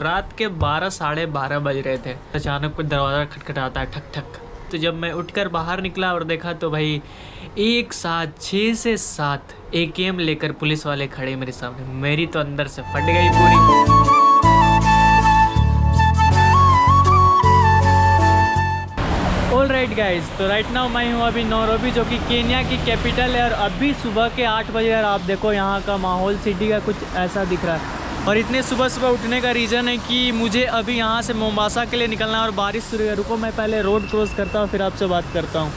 रात के 12 साढ़े 12 बज रहे थे। अचानक कुछ दरवाज़ा खटखटाता है, ठक ठक। तो जब मैं उठकर बाहर निकला और देखा तो भाई एक साथ 6 से 7 AKM लेकर पुलिस वाले खड़े मेरे सामने। मेरी तो अंदर से फट गई पूरी। ऑल राइट गाइज, तो राइट नाउ मैं हूँ अभी नैरोबी, जो कि केन्या की कैपिटल है। और अभी सुबह के 8 बजे और आप देखो यहाँ का माहौल सिटी का कुछ ऐसा दिख रहा है। और इतने सुबह सुबह उठने का रीज़न है कि मुझे अभी यहाँ से मोम्बासा के लिए निकलना है और बारिश शुरू है। रुको मैं पहले रोड क्रॉस करता हूँ फिर आपसे बात करता हूँ।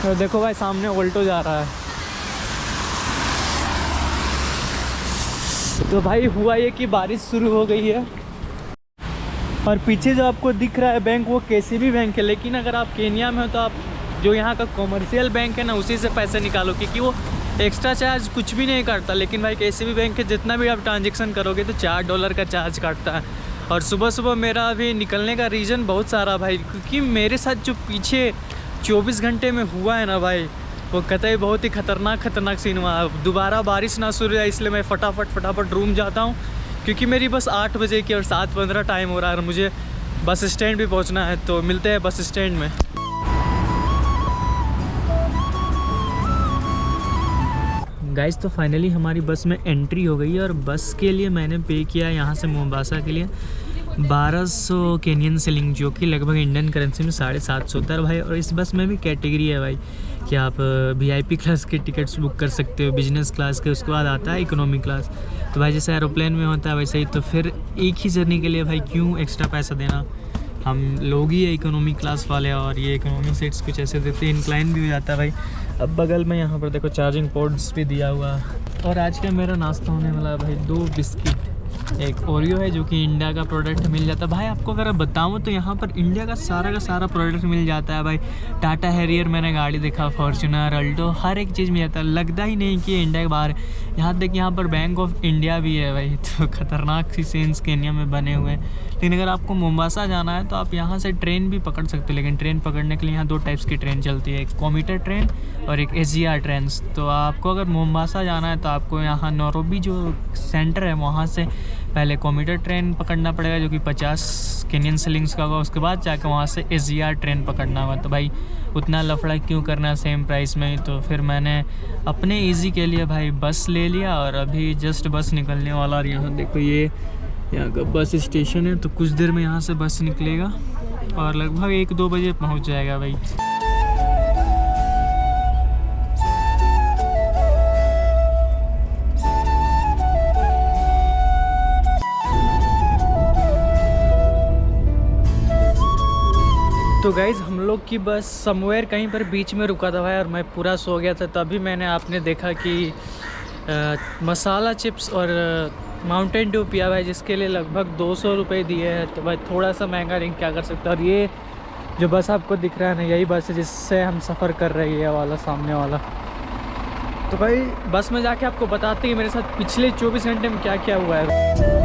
तो देखो भाई सामने ऑल्टो जा रहा है। तो भाई हुआ ये कि बारिश शुरू हो गई है और पीछे जो आपको दिख रहा है बैंक वो KCB बैंक है। लेकिन अगर आप केन्या में हो तो आप जो यहाँ का कॉमर्शियल बैंक है ना उसी से पैसे निकालो, क्योंकि वो एक्स्ट्रा चार्ज कुछ भी नहीं काटता। लेकिन भाई KCB बैंक के जितना भी आप ट्रांजेक्शन करोगे तो $4 का चार्ज काटता है। और सुबह सुबह मेरा अभी निकलने का रीज़न बहुत सारा भाई, क्योंकि मेरे साथ जो पीछे 24 घंटे में हुआ है ना भाई, वो कतई बहुत ही खतरनाक सीन हुआ। दोबारा बारिश ना शुरू है, इसलिए मैं फटाफट रूम जाता हूँ, क्योंकि मेरी बस 8 बजे की और 7:15 टाइम हो रहा है और मुझे बस स्टैंड भी पहुँचना है। तो मिलते हैं बस स्टैंड में। गाइस तो फाइनली हमारी बस में एंट्री हो गई है और बस के लिए मैंने पे किया यहाँ से मोम्बासा के लिए 1200 केनियन शिलिंग, जो कि लगभग इंडियन करेंसी में 750 होता है भाई। और इस बस में भी कैटेगरी है भाई कि आप VIP क्लास के टिकट्स बुक कर सकते हो, बिजनेस क्लास के, उसके बाद आता है इकोनॉमी क्लास। तो भाई जैसे एरोप्लेन में होता है वैसे ही, तो फिर एक ही जर्नी के लिए भाई क्यों एक्स्ट्रा पैसा देना। हम लोग ही है इकोनॉमी क्लास वाले और ये इकोनॉमी सीट्स कुछ ऐसे देते हैं, इंक्लाइन भी हो जाता है भाई। अब बगल में यहाँ पर देखो चार्जिंग पोर्ट्स भी दिया हुआ है। और आज का मेरा नाश्ता होने वाला है भाई 2 बिस्किट, एक ओरियो है जो कि इंडिया का प्रोडक्ट मिल जाता है भाई। आपको अगर बताऊँ तो यहाँ पर इंडिया का सारा प्रोडक्ट मिल जाता है भाई। टाटा हैरियर मैंने गाड़ी देखा, फॉर्च्यूनर, अल्टो, हर एक चीज़ मिल जाता है। लगता ही नहीं कि इंडिया के बाहर। यहाँ देखिए यहाँ पर बैंक ऑफ इंडिया भी है भाई। तो खतरनाक सी सीन्स केन्या में बने हुए हैं। लेकिन अगर आपको मोम्बासा जाना है तो आप यहाँ से ट्रेन भी पकड़ सकते हो। लेकिन ट्रेन पकड़ने के लिए यहाँ 2 टाइप्स की ट्रेन चलती है, एक कॉम्यूटर ट्रेन और एक SGR ट्रेन। तो आपको अगर मोम्बासा जाना है तो आपको यहाँ नैरोबी जो सेंटर है वहाँ से पहले कॉम्यूटर ट्रेन पकड़ना पड़ेगा, जो कि 50 केनियन शिलिंग्स का होगा। उसके बाद जाकर वहाँ से SGR ट्रेन पकड़ना होगा। तो भाई उतना लफड़ा क्यों करना सेम प्राइस में ही। तो फिर मैंने अपने ईजी के लिए भाई बस ले लिया और अभी जस्ट बस निकलने वाला। और यहाँ देखो ये यहाँ का बस स्टेशन है, तो कुछ देर में यहाँ से बस निकलेगा और लगभग 1-2 बजे पहुँच जाएगा भाई। तो गाइज़ हम लोग की बस समवेयर कहीं पर बीच में रुका था भाई और मैं पूरा सो गया था। तभी मैंने आपने देखा कि मसाला चिप्स और माउंटेन ड्यू पिया भाई, जिसके लिए लगभग 200 रुपये दिए हैं। तो भाई थोड़ा सा महंगा नहीं, क्या कर सकते। और ये जो बस आपको दिख रहा है ना, यही बस है जिससे हम सफ़र कर रहे हैं, ये वाला सामने वाला। तो भाई बस में जाके आपको बताते हैं मेरे साथ पिछले 24 घंटे में क्या क्या हुआ है।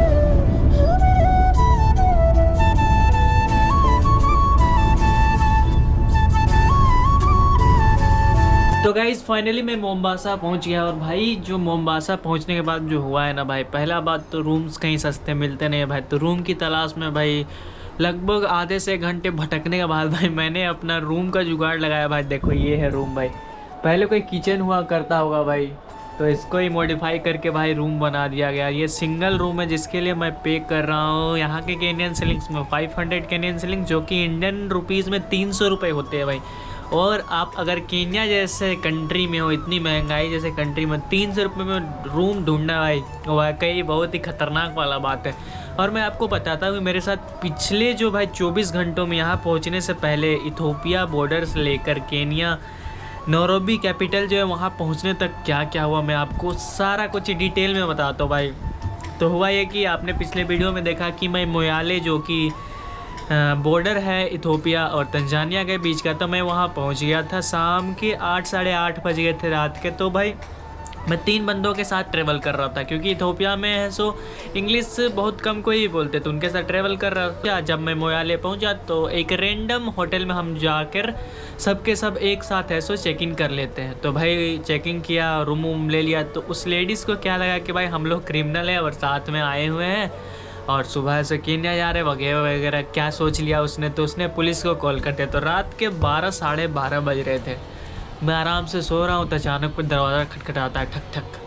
तो गाइज़ फाइनली मैं मोम्बासा पहुंच गया। और भाई जो मोम्बासा पहुंचने के बाद जो हुआ है ना भाई, पहला बात तो रूम्स कहीं सस्ते मिलते नहीं है भाई। तो रूम की तलाश में भाई लगभग आधे से 1 घंटे भटकने के बाद भाई मैंने अपना रूम का जुगाड़ लगाया भाई। देखो ये है रूम भाई। पहले कोई किचन हुआ करता होगा भाई, तो इसको ही मॉडिफाई करके भाई रूम बना दिया गया। ये सिंगल रूम है जिसके लिए मैं पे कर रहा हूँ यहाँ के केनियन शिलिंग्स में 500 केनियन शिलिंग, जो कि इंडियन रुपीज़ में 300 रुपये होते हैं भाई। और आप अगर केन्या जैसे कंट्री में हो, इतनी महंगाई जैसे कंट्री में 300 रुपये में रूम ढूंढना भाई वाकई बहुत ही खतरनाक वाला बात है। और मैं आपको बताता हूँ मेरे साथ पिछले जो भाई 24 घंटों में यहाँ पहुँचने से पहले इथोपिया बॉर्डर से लेकर केन्या नैरोबी कैपिटल जो है वहाँ पहुँचने तक क्या क्या हुआ, मैं आपको सारा कुछ डिटेल में बताता हूँ भाई। तो हुआ ये कि आपने पिछले वीडियो में देखा कि मैं मोयाले जो कि बॉर्डर है इथोपिया और तंजानिया के बीच का, तो मैं वहाँ पहुँच गया था। शाम के 8 साढ़े 8 बज गए थे रात के। तो भाई मैं 3 बंदों के साथ ट्रैवल कर रहा था, क्योंकि इथोपिया में है सो इंग्लिश बहुत कम कोई बोलते, तो उनके साथ ट्रैवल कर रहा था। जब मैं मोयाले पहुंचा तो एक रैंडम होटल में हम जाकर सबके सब एक साथ है सो चेक इन कर लेते हैं। तो भाई चेकिंग किया, रूम वूम ले लिया। तो उस लेडीज़ को क्या लगा कि भाई हम लोग क्रिमिनल है और साथ में आए हुए हैं और सुबह से केन्या जा रहे वगैरह वगैरह, क्या सोच लिया उसने। तो उसने पुलिस को कॉल कर दिया। तो रात के 12 साढ़े 12 बज रहे थे, मैं आराम से सो रहा हूँ तो अचानक कुछ दरवाज़ा खटखटाता है, ठक ठक।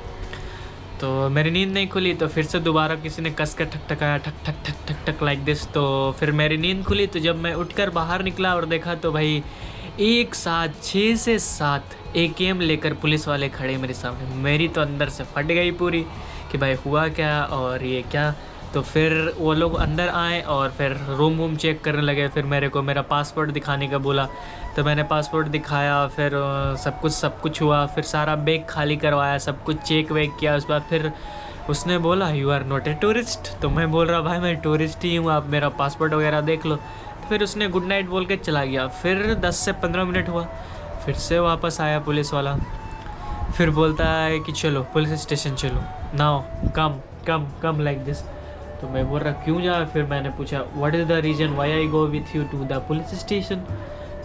तो मेरी नींद नहीं खुली, तो फिर से दोबारा किसी ने कस कर ठक ठकाया, ठक ठक ठक ठक ठक लाइक दिस। तो फिर मेरी नींद खुली। तो जब मैं उठकर बाहर निकला और देखा तो भाई एक साथ 6 से 7 AKM लेकर पुलिस वाले खड़े मेरे सामने। मेरी तो अंदर से फट गई पूरी कि भाई हुआ क्या और ये क्या। तो फिर वो लोग अंदर आए और फिर रूम वूम चेक करने लगे। फिर मेरे को मेरा पासपोर्ट दिखाने का बोला, तो मैंने पासपोर्ट दिखाया। फिर सब कुछ हुआ। फिर सारा बैग खाली करवाया, सब कुछ चेक वेक किया। उस बाद फिर उसने बोला you are not a tourist. तो मैं बोल रहा भाई मैं टूरिस्ट ही हूँ, आप मेरा पासपोर्ट वगैरह देख लो। तो फिर उसने गुड नाइट बोल के चला गया। फिर 10 से 15 मिनट हुआ, फिर से वापस आया पुलिस वाला। फिर बोलता है कि चलो पुलिस स्टेशन चलो, now come come come like this. तो मैं बोल रहा क्यों जा। फिर मैंने पूछा what is the reason why I go with you to the police station.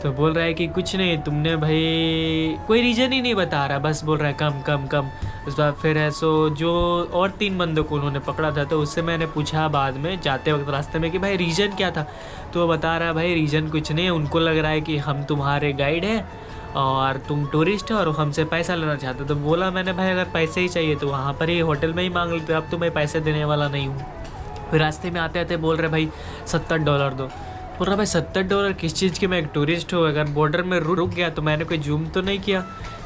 तो बोल रहा है कि कुछ नहीं, तुमने भाई कोई रीज़न ही नहीं बता रहा, बस बोल रहा है कम कम कम। उस बाद फिर है सो जो और 3 बंदों को उन्होंने पकड़ा था, तो उससे मैंने पूछा बाद में जाते वक्त रास्ते में कि भाई रीज़न क्या था। तो वो बता रहा है भाई रीज़न कुछ नहीं है, उनको लग रहा है कि हम तुम्हारे गाइड हैं और तुम टूरिस्ट हो और हमसे पैसा लेना चाहते। तो बोला मैंने भाई अगर पैसे ही चाहिए तो वहाँ पर ही होटल में ही मांग लेते, अब तो मैं पैसे देने वाला नहीं हूँ। फिर रास्ते में आते आते बोल रहे भाई $70 दो। बोल रहा भाई $70 किस चीज़ की, मैं एक टूरिस्ट हूँ, अगर बॉर्डर में रुक गया तो मैंने कोई जूम तो नहीं किया,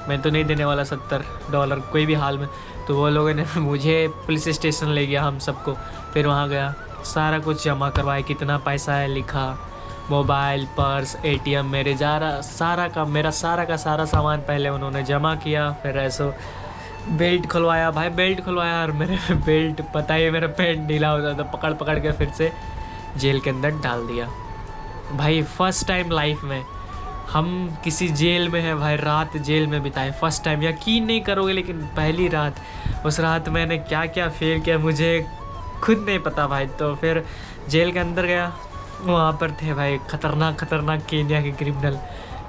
मैं तो नहीं देने वाला $70 कोई भी हाल में। तो वो लोगों ने मुझे पुलिस स्टेशन ले गया हम सबको। फिर वहाँ गया, सारा कुछ जमा करवाया, कितना पैसा है लिखा, मोबाइल, पर्स, ATM, मेरे मेरा सारा का सारा सामान पहले उन्होंने जमा किया। फिर ऐसो बेल्ट खुलवाया भाई, बेल्ट खुलवाया और मेरे बेल्ट पता ही है मेरा पैंट ढीला होता था, पकड़ पकड़ के फिर से जेल के अंदर डाल दिया। भाई फर्स्ट टाइम लाइफ में हम किसी जेल में हैं भाई, रात जेल में बिताए फर्स्ट टाइम। यकीन नहीं करोगे लेकिन पहली रात, उस रात मैंने क्या क्या फेल किया मुझे खुद नहीं पता भाई। तो फिर जेल के अंदर गया, वहाँ पर थे भाई खतरनाक केन्या के क्रिमिनल।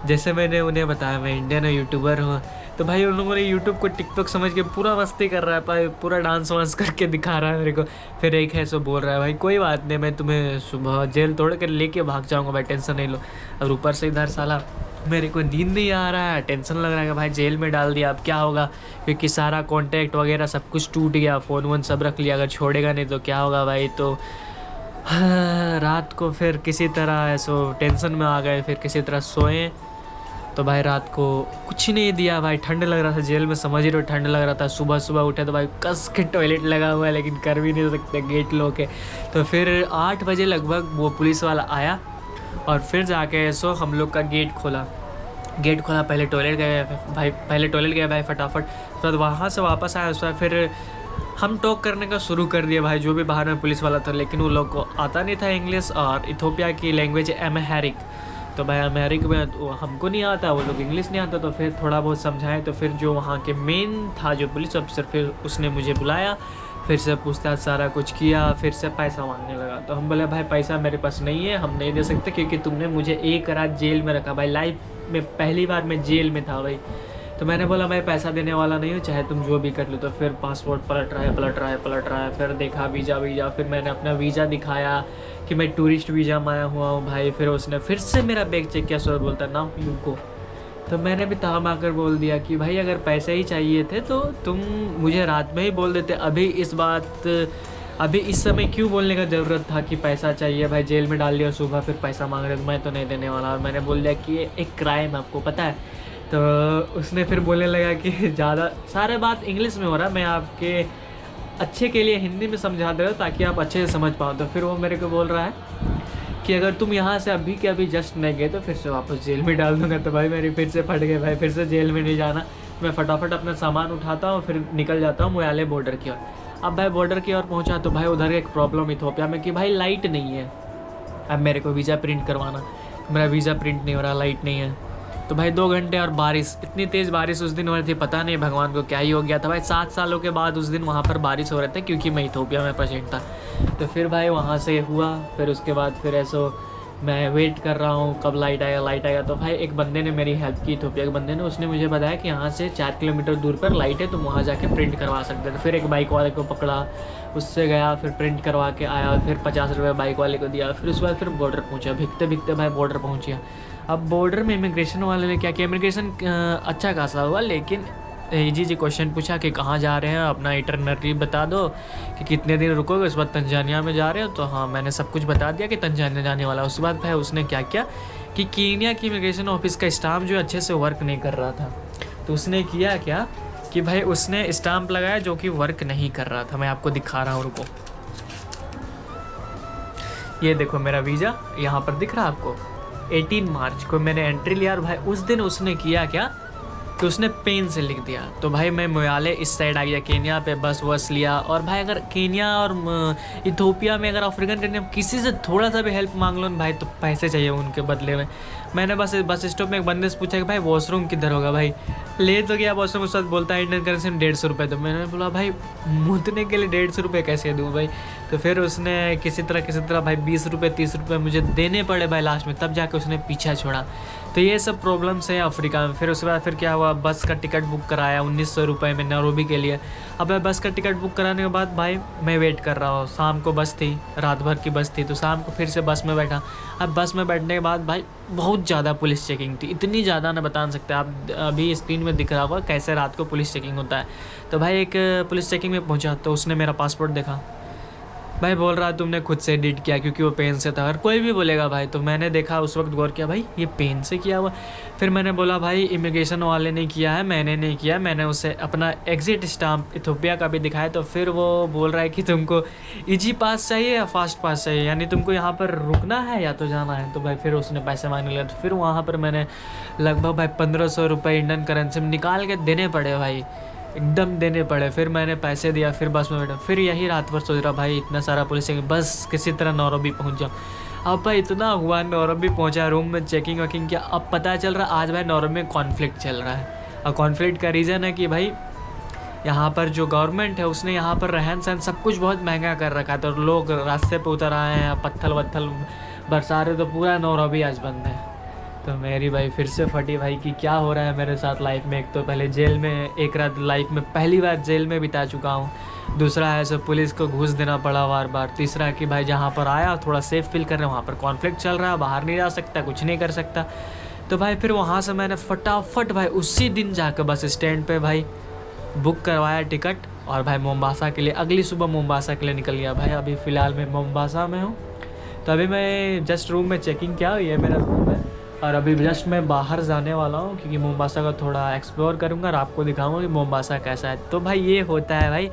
जैसे मैंने उन्हें बताया मैं इंडियन यूट्यूबर हूँ, तो भाई उन लोगों ने यूट्यूब को टिकटॉक समझ के पूरा मस्ती कर रहा है भाई, पूरा डांस वांस करके दिखा रहा है मेरे को। फिर एक है सो बोल रहा है भाई कोई बात नहीं, मैं तुम्हें सुबह जेल तोड़ कर लेके भाग जाऊँगा भाई, टेंशन नहीं लो। और ऊपर से इधर साला मेरे को नींद नहीं आ रहा है, टेंशन लग रहा है कि भाई जेल में डाल दिया अब क्या होगा, क्योंकि सारा कॉन्टैक्ट वगैरह सब कुछ टूट गया, फ़ोन वोन सब रख लिया, अगर छोड़ेगा नहीं तो क्या होगा भाई। तो रात को फिर किसी तरह ऐसो टेंशन में आ गए, फिर किसी तरह सोए। तो भाई रात को कुछ नहीं दिया भाई, ठंड लग रहा था जेल में, समझ ही रहे हो ठंड लग रहा था। सुबह सुबह उठे तो भाई कस के टॉयलेट लगा हुआ है, लेकिन कर भी नहीं सकते गेट लो के। तो फिर 8 बजे लगभग वो पुलिस वाला आया और फिर जाके सो हम लोग का गेट खोला। पहले टॉयलेट गए भाई फटाफट। तो वहाँ से वापस आया, उसके बाद फिर हम टॉक करने का शुरू कर दिया भाई, जो भी बाहर में पुलिस वाला था, लेकिन वो लोग को आता नहीं था इंग्लिश, और इथोपिया की लैंग्वेज अम्हारिक। तो भाई अम्हारिक में तो हमको नहीं आता, वो लोग इंग्लिश नहीं आता। तो फिर थोड़ा बहुत समझाए। तो फिर जो वहाँ के मेन था जो पुलिस अफसर, फिर उसने मुझे बुलाया, फिर से पूछताछ सारा कुछ किया, फिर से पैसा मांगने लगा। तो हम बोले भाई पैसा मेरे पास नहीं है, हम नहीं दे सकते, क्योंकि तुमने मुझे 1 रात जेल में रखा भाई, लाइफ में पहली बार मैं जेल में था भाई। तो मैंने बोला मैं पैसा देने वाला नहीं हूँ, चाहे तुम जो भी कर लो। तो फिर पासपोर्ट पलट रहा है, फिर देखा वीज़ा, फिर मैंने अपना वीज़ा दिखाया कि मैं टूरिस्ट वीज़ा में आया हुआ हूँ भाई। फिर उसने फिर से मेरा बैग चेक किया, सर बोलता ना यू को। तो मैंने भी ताम आकर बोल दिया कि भाई अगर पैसे ही चाहिए थे तो तुम मुझे रात में ही बोल देते, अभी इस समय क्यों बोलने का ज़रूरत था कि पैसा चाहिए भाई, जेल में डाल दिया, सुबह फिर पैसा मांग रहे, तो मैं तो नहीं देने वाला। और मैंने बोल दिया कि ये एक क्राइम आपको पता है। तो उसने फिर बोलने लगा कि ज़्यादा सारे बात इंग्लिश में हो रहा है, मैं आपके अच्छे के लिए हिंदी में समझा दे रहा हूँ ताकि आप अच्छे से समझ पाओ। तो फिर वो मेरे को बोल रहा है कि अगर तुम यहाँ से अभी के अभी जस्ट नहीं गए तो फिर से वापस जेल में डाल दूँगा। तो भाई मेरी फिर से फट गए भाई, फिर से जेल में नहीं जाना। मैं फटाफट अपना सामान उठाता हूँ, फिर निकल जाता हूँ मोयाले बॉर्डर की ओर। अब भाई बॉर्डर की ओर पहुँचा तो भाई उधर एक प्रॉब्लम इथोपिया में कि भाई लाइट नहीं है। अब मेरे को वीज़ा प्रिंट करवाना, मेरा वीज़ा प्रिंट नहीं हो रहा, लाइट नहीं है। तो भाई 2 घंटे और बारिश, इतनी तेज़ बारिश उस दिन हो रही थी, पता नहीं भगवान को क्या ही हो गया था भाई। 7 सालों के बाद उस दिन वहाँ पर बारिश हो रहे थे, क्योंकि मैं इथोपिया में पेशेंट था। तो फिर भाई वहाँ से हुआ, फिर उसके बाद फिर ऐसा मैं वेट कर रहा हूँ कब लाइट आएगा। तो भाई एक बंदे ने मेरी हेल्प की, इथोपिया के बंदे ने, उसने मुझे बताया कि यहाँ से 4 किलोमीटर दूर पर लाइट है, तुम वहाँ जाके प्रिंट करवा सकते हो। तो फिर एक बाइक वाले को पकड़ा, उससे गया, फिर प्रिंट करवा के आया, फिर 50 रुपये बाइक वाले को दिया। फिर उसके बाद फिर बॉर्डर पहुँचा, भिगते भिगते भाई बॉर्डर पहुँच गया। अब बॉर्डर में इमिग्रेशन वाले ने क्या किया, इमिग्रेशन अच्छा खासा हुआ, लेकिन जी क्वेश्चन पूछा कि कहाँ जा रहे हैं, अपना इटरनरी बता दो कि कितने दिन रुकोगे, उस बाद तंजानिया में जा रहे हो। तो हाँ, मैंने सब कुछ बता दिया कि तंजानिया जाने वाला। उसके बाद भाई उसने क्या किया कि कीनिया की इमिग्रेशन ऑफिस का स्टाम्प जो अच्छे से वर्क नहीं कर रहा था, तो उसने किया क्या कि भाई उसने स्टाम्प लगाया जो कि वर्क नहीं कर रहा था। मैं आपको दिखा रहा हूँ, रुको, ये देखो मेरा वीज़ा यहाँ पर दिख रहा है आपको। 18 मार्च को मैंने एंट्री लिया, और भाई उस दिन उसने किया क्या कि उसने पेन से लिख दिया। तो भाई मैं मोयाले इस साइड आ गया, केनिया पे बस लिया। और भाई अगर केनिया और इथोपिया में अगर अफ्रीकन कंट्री में किसी से थोड़ा सा भी हेल्प मांग लो ना भाई, तो पैसे चाहिए उनके बदले में। मैंने बस स्टॉप में एक बंदे से पूछा कि भाई वॉशरूम किधर होगा, भाई ले तो गया वॉशरूम, उसके बाद बोलता है इंडियन करेंसी में 150 रुपये। तो मैंने बोला भाई मुँहने के लिए 150 रुपये कैसे दूँ भाई। तो फिर उसने किसी तरह भाई 20 रुपये 30 रुपये मुझे देने पड़े भाई लास्ट में, तब जाके उसने पीछा छोड़ा। तो ये सब प्रॉब्लम्स हैं अफ्रीका में। फिर उसके बाद फिर क्या हुआ, बस का टिकट बुक कराया 1900 रुपये में नैरोबी के लिए। अब बस का टिकट बुक कराने के बाद भाई मैं वेट कर रहा हूँ, शाम को बस थी, रात भर की बस थी, तो शाम को फिर से बस में बैठा। अब बस में बैठने के बाद भाई बहुत ज़्यादा पुलिस चेकिंग थी, इतनी ज़्यादा ना बता नहीं सकते। आप अभी स्क्रीन में दिख रहा होगा कैसे रात को पुलिस चेकिंग होता है। तो भाई एक पुलिस चेकिंग में पहुँचा, तो उसने मेरा पासपोर्ट देखा, भाई बोल रहा तुमने खुद से एडिट किया, क्योंकि वो पेन से था। अगर कोई भी बोलेगा भाई, तो मैंने देखा उस वक्त, गौर किया भाई ये पेन से किया हुआ। फिर मैंने बोला भाई इमिग्रेशन वाले ने किया है, मैंने नहीं किया। मैंने उसे अपना एग्ज़िट स्टाम्प इथोपिया का भी दिखाया। तो फिर वो बोल रहा है कि तुमको इजी पास चाहिए या फास्ट पास चाहिए, यानी तुमको यहाँ पर रुकना है या तो जाना है। तो भाई फिर उसने पैसे मांगने लगा। तो फिर वहाँ पर मैंने लगभग भाई 1500 रुपये इंडियन करेंसी में निकाल के देने पड़े भाई, एकदम देने पड़े। फिर मैंने पैसे दिया, फिर बस में बैठा। फिर यही रात भर सोच रहा भाई इतना सारा पुलिस चेकिंग, बस किसी तरह नैरोबी पहुंच जाऊँ। अब भाई इतना हुआ, नैरोबी पहुंचा, रूम में चेकिंग वेकिंग किया। अब पता चल रहा आज भाई नैरोबी में कॉन्फ्लिक्ट चल रहा है। और कॉन्फ्लिक्ट का रीज़न है कि भाई यहाँ पर जो गवर्नमेंट है उसने यहाँ पर रहन सहन सब कुछ बहुत महंगा कर रखा है। तो लोग रास्ते पे उतर आए हैं, पत्थर वत्थल बरसा रहे, तो पूरा नैरोबी आज बंद है। तो मेरी भाई फिर से फटी भाई कि क्या हो रहा है मेरे साथ लाइफ में। एक तो पहले जेल में एक रात लाइफ में पहली बार जेल में बिता चुका हूँ, दूसरा है सो पुलिस को घूस देना पड़ा बार, तीसरा कि भाई जहाँ पर आया थोड़ा सेफ फील कर रहे हैं, वहाँ पर कॉन्फ्लिक्ट चल रहा है, बाहर नहीं जा सकता, कुछ नहीं कर सकता। तो भाई फिर वहाँ से मैंने फटाफट भाई उसी दिन जाकर बस स्टैंड पर भाई बुक करवाया टिकट, और भाई मोम्बासा के लिए अगली सुबह मोम्बासा के लिए निकल गया। भाई अभी फ़िलहाल मैं मोम्बासा में हूँ। तो अभी मैं जस्ट रूम में चेकिंग किया, ये मेरा रूम है, और अभी जस्ट मैं बाहर जाने वाला हूँ, क्योंकि मोम्बासा का थोड़ा एक्सप्लोर करूँगा और आपको दिखाऊंगा कि मोम्बासा कैसा है। तो भाई ये होता है भाई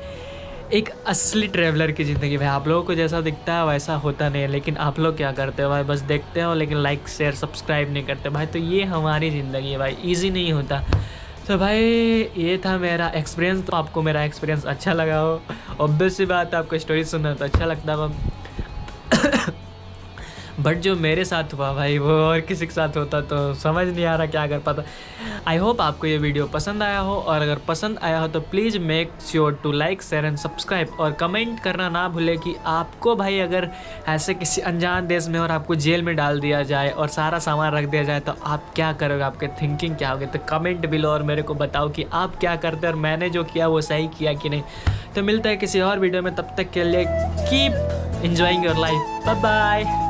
एक असली ट्रैवलर की ज़िंदगी। भाई आप लोगों को जैसा दिखता है वैसा होता नहीं है, लेकिन आप लोग क्या करते हो भाई, बस देखते हो लेकिन लाइक शेयर सब्सक्राइब नहीं करते भाई। तो ये हमारी ज़िंदगी है भाई, ईजी नहीं होता। तो भाई ये था मेरा एक्सपीरियंस। तो आपको मेरा एक्सपीरियंस अच्छा लगा हो, ऑब्वियस सी बात है, आपको स्टोरी सुनना तो अच्छा लगता है। बट जो मेरे साथ हुआ भाई वो और किसी के साथ होता तो समझ नहीं आ रहा क्या कर पाता। आई होप आपको ये वीडियो पसंद आया हो, और अगर पसंद आया हो तो please make sure to like share and subscribe, और कमेंट करना ना भूले कि आपको भाई अगर ऐसे किसी अनजान देश में और आपको जेल में डाल दिया जाए और सारा सामान रख दिया जाए तो आप क्या करोगे, आपके थिंकिंग क्या होगी। तो कमेंट बिलो और मेरे को बताओ कि आप क्या करते हैं और मैंने जो किया वो सही किया कि नहीं। तो मिलता है किसी और वीडियो में, तब तक के लिए keep enjoying your life, bye bye.